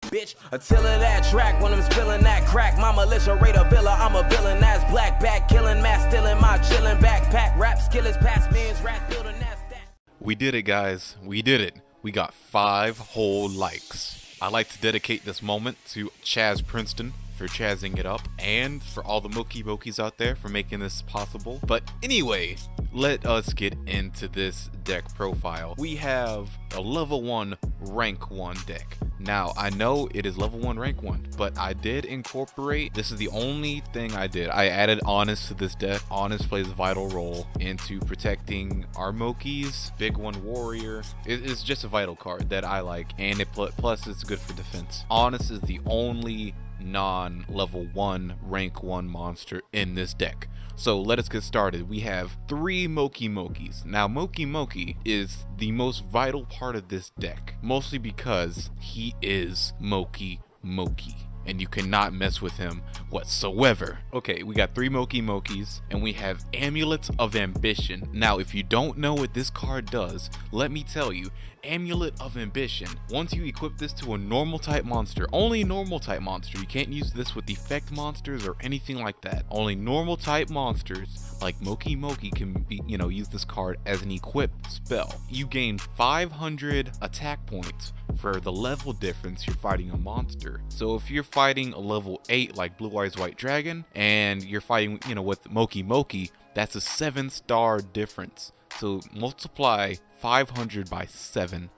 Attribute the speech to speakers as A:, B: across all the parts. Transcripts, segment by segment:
A: bitch. Until of that track, when I'm spilling that crack, my militia raid a villa, I'm a villain, that's black back, killing, mass stealing, my chillin' backpack, rap skill is past means, rat building, that's that.
B: We did it, guys. We did it. We got 5 whole likes. I like to dedicate this moment to Chaz Princeton for chazzing it up, and for all the Moki Mokis out there for making this possible. But anyway, let us get into this deck profile. We have a level 1 rank 1 deck. Now, I know it is level 1 rank 1, but I did incorporate, this is the only thing I did. I added Honest to this deck. Honest plays a vital role into protecting our Mokis. Big One Warrior is just a vital card that I like, and plus it's good for defense. Honest is the only non-level 1 rank 1 monster in this deck. So let us get started. We have 3 Moki Mokis. Now Moki Moki is the most vital part of this deck, mostly because he is Moki Moki and you cannot mess with him whatsoever. Okay, we got 3 Moki Mokis, and we have Amulets of Ambition. Now, if you don't know what this card does, let me tell you. Amulet of Ambition. Once you equip this to a normal type monster, only normal type monster, you can't use this with effect monsters or anything like that. Only normal type monsters like Moki Moki can be, use this card as an equipped spell. You gain 500 attack points for the level difference you're fighting a monster. So if you're fighting a level 8 like Blue Eyes White Dragon and you're fighting, with Moki Moki, that's a 7-star difference. So multiply 500 by 7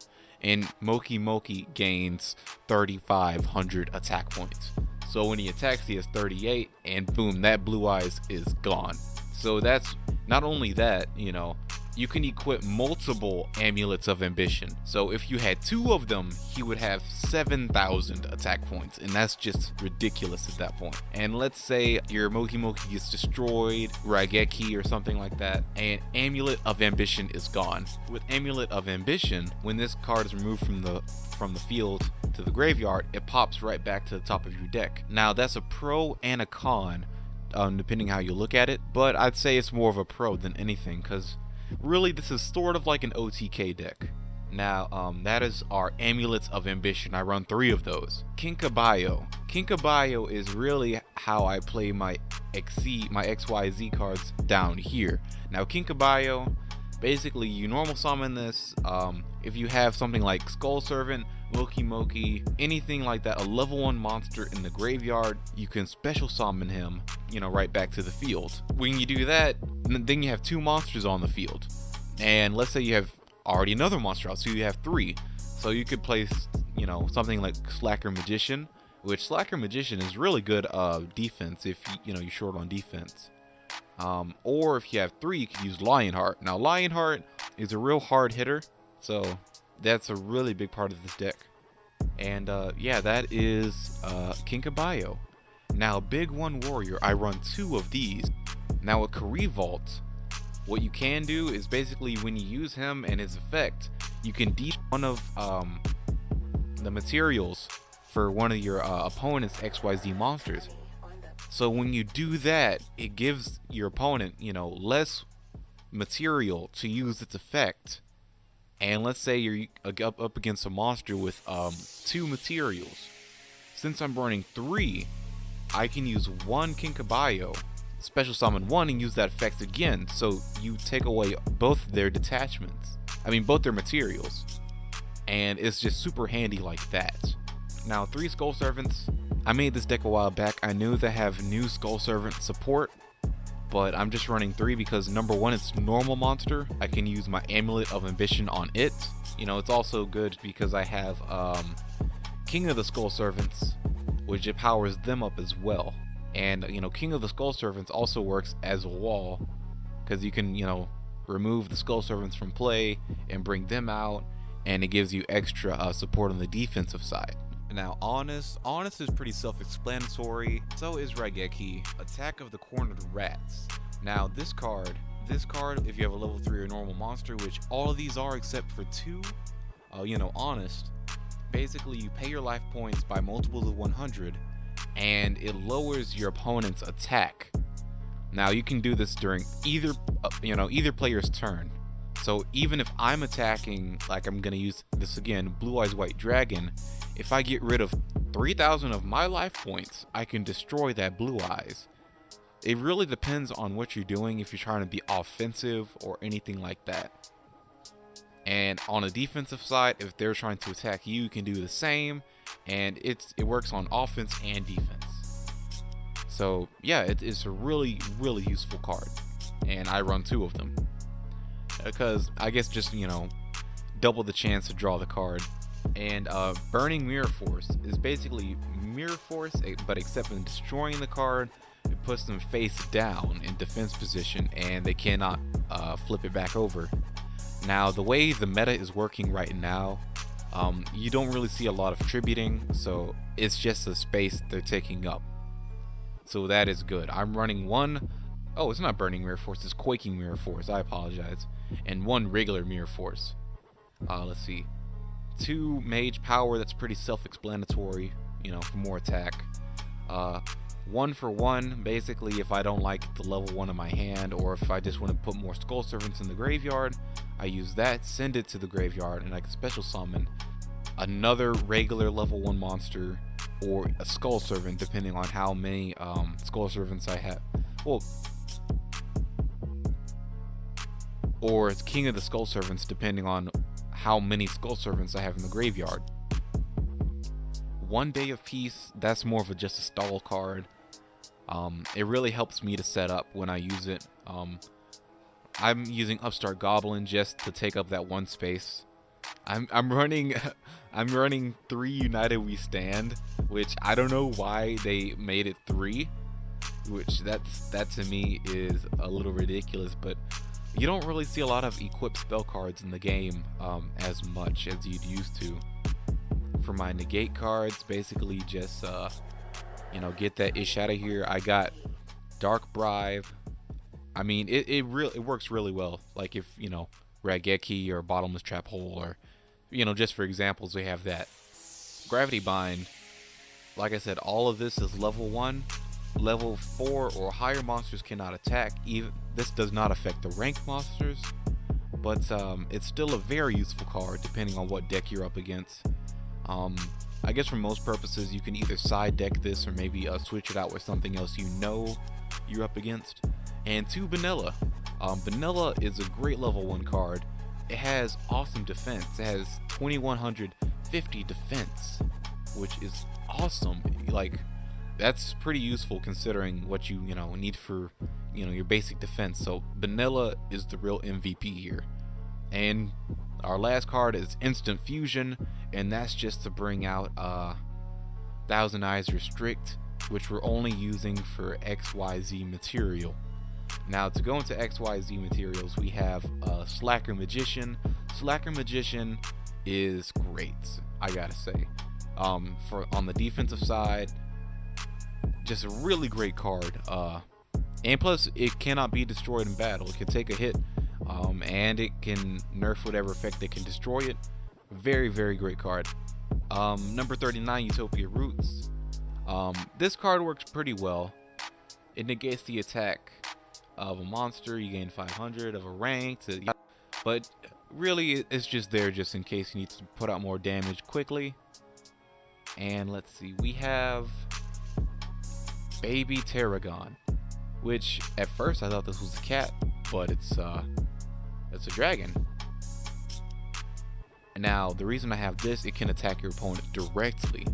B: and Moki Moki gains 3,500 attack points. So when he attacks, he has 38, and boom, that Blue Eyes is gone. So that's not only that, you can equip multiple Amulets of Ambition. So if you had 2 of them, he would have 7,000 attack points, and that's just ridiculous at that point. And let's say your Moki Moki gets destroyed, Raigeki or something like that, and Amulet of Ambition is gone. With Amulet of Ambition, when this card is removed from the field to the graveyard, it pops right back to the top of your deck. Now that's a pro and a con, depending how you look at it, but I'd say it's more of a pro than anything, because really this is sort of like an OTK deck. Now that is our Amulets of Ambition. I run 3 of those. Kinkabayo. Kinkabayo is really how I play my XYZ cards down here. Now Kinkabayo, basically you normal summon this. If you have something like Skull Servant, Moki Moki, anything like that, a level 1 monster in the graveyard, you can special summon him, right back to the field. When you do that, then you have 2 monsters on the field. And let's say you have already another monster out, so you have 3. So you could place, something like Slacker Magician, which Slacker Magician is really good defense if you're short on defense. Or if you have 3, you can use Lionheart. Now Lionheart is a real hard hitter, so that's a really big part of this deck. And yeah, that is Kinkabayo. Now Big One Warrior, I run 2 of these. Now with Vault, what you can do is basically when you use him and his effect, you can deal one of the materials for one of your opponent's XYZ monsters. So when you do that, it gives your opponent, less material to use its effect. And let's say you're up against a monster with 2 materials. Since I'm running 3, I can use 1 Kinkabayo, special summon 1, and use that effect again. So you take away both their detachments. Both their materials. And it's just super handy like that. Now 3 Skull Servants. I made this deck a while back. I knew they have new Skull Servant support, but I'm just running 3 because number 1, it's normal monster. I can use my Amulet of Ambition on it. It's also good because I have King of the Skull Servants, which it powers them up as well. And King of the Skull Servants also works as a wall, because you can remove the Skull Servants from play and bring them out, and it gives you extra support on the defensive side. Now Honest is pretty self-explanatory. So is Raigeki, Attack of the Cornered Rats. Now this card, if you have a level 3 or normal monster, which all of these are except for 2, Honest, basically you pay your life points by multiples of 100, and it lowers your opponent's attack. Now you can do this during either player's turn. So even if I'm attacking, like I'm gonna use this again, Blue Eyes White Dragon, if I get rid of 3,000 of my life points, I can destroy that Blue Eyes. It really depends on what you're doing, if you're trying to be offensive or anything like that. And on the defensive side, if they're trying to attack you, you can do the same, and it works on offense and defense. So yeah, it's a really useful card, and I run 2 of them because I guess just, you know, double the chance to draw the card. And Burning Mirror Force is basically Mirror Force, but except in destroying the card, it puts them face down in defense position, and they cannot flip it back over. Now, the way the meta is working right now, you don't really see a lot of tributing, so it's just the space they're taking up. So that is good. I'm running 1. Oh, it's not Burning Mirror Force, it's Quaking Mirror Force. I apologize. And 1 regular Mirror Force. Let's see. 2 Mage Power, that's pretty self-explanatory, you know, for more attack. 1 for 1, basically if I don't like the level 1 of my hand, or if I just want to put more Skull Servants in the graveyard, I use that, send it to the graveyard, and I can special summon another regular level 1 monster or a Skull Servant, depending on how many Skull Servants I have. Well, or it's King of the Skull Servants, depending on how many Skull Servants I have in the graveyard. 1 Day of Peace, that's more of just a stall card. It really helps me to set up when I use it. I'm using Upstart Goblin just to take up that 1 space. I'm running 3 United We Stand, which I don't know why they made it 3, which that to me is a little ridiculous, but you don't really see a lot of equipped spell cards in the game as much as you'd used to. For my negate cards, basically just you know, get that ish out of here. I got Dark Bribe. I mean, it works really well. Like if, you know, Raigeki or Bottomless Trap Hole, or, you know, just for examples, we have that. Gravity Bind, like I said, all of this is level 1. Level 4 or higher monsters cannot attack. Even this does not affect the ranked monsters, but it's still a very useful card depending on what deck you're up against. I guess for most purposes, you can either side deck this or maybe switch it out with something else you know you're up against. And 2 Vanilla. Vanilla is a great level 1 card. It has awesome defense. It has 2150 defense, which is awesome. Like, that's pretty useful considering what you know, need for, you know, your basic defense. So Vanilla is the real MVP here. And our last card is Instant Fusion, and that's just to bring out Thousand Eyes Restrict, which we're only using for XYZ material. Now, to go into XYZ materials, we have Slacker Magician. Slacker Magician is great, I gotta say. On the defensive side, just a really great card. And plus, it cannot be destroyed in battle. It can take a hit, and it can nerf whatever effect that can destroy it. Very great card. Number 39, Utopia Roots. This card works pretty well. It negates the attack of a monster. You gain 500 of a rank, but really it's just there just in case you need to put out more damage quickly. And let's see, we have Baby Tarragon, which at first I thought this was a cat, but it's a dragon. Now, the reason I have this, it can attack your opponent directly.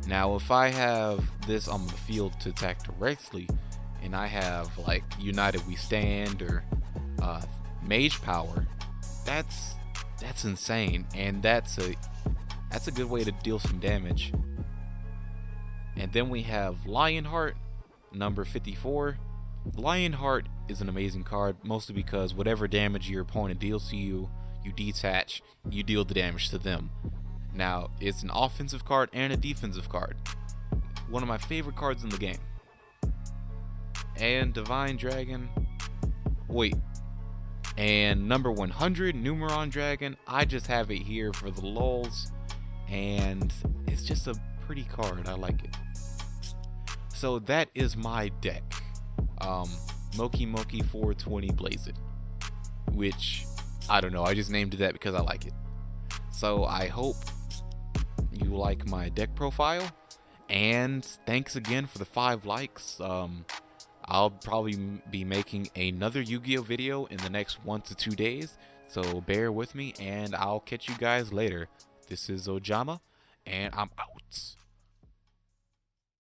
B: Now, if I have this on the field to attack directly, and I have like United We Stand or Mage Power, that's insane, and that's a good way to deal some damage. And then we have Lionheart, number 54. Lionheart is an amazing card, mostly because whatever damage your opponent deals to you, you detach, you deal the damage to them. Now, it's an offensive card and a defensive card. One of my favorite cards in the game. And Divine Dragon. Wait. And number 100, Numeron Dragon. I just have it here for the lulz. And it's just a pretty card. I like it. So that is my deck. Moki 420 Blaze It. Which, I don't know. I just named it that because I like it. So I hope you like my deck profile. And thanks again for the 5 likes. I'll probably be making another Yu-Gi-Oh video in the next 1 to 2 days, so bear with me, and I'll catch you guys later. This is Ojama, and I'm out.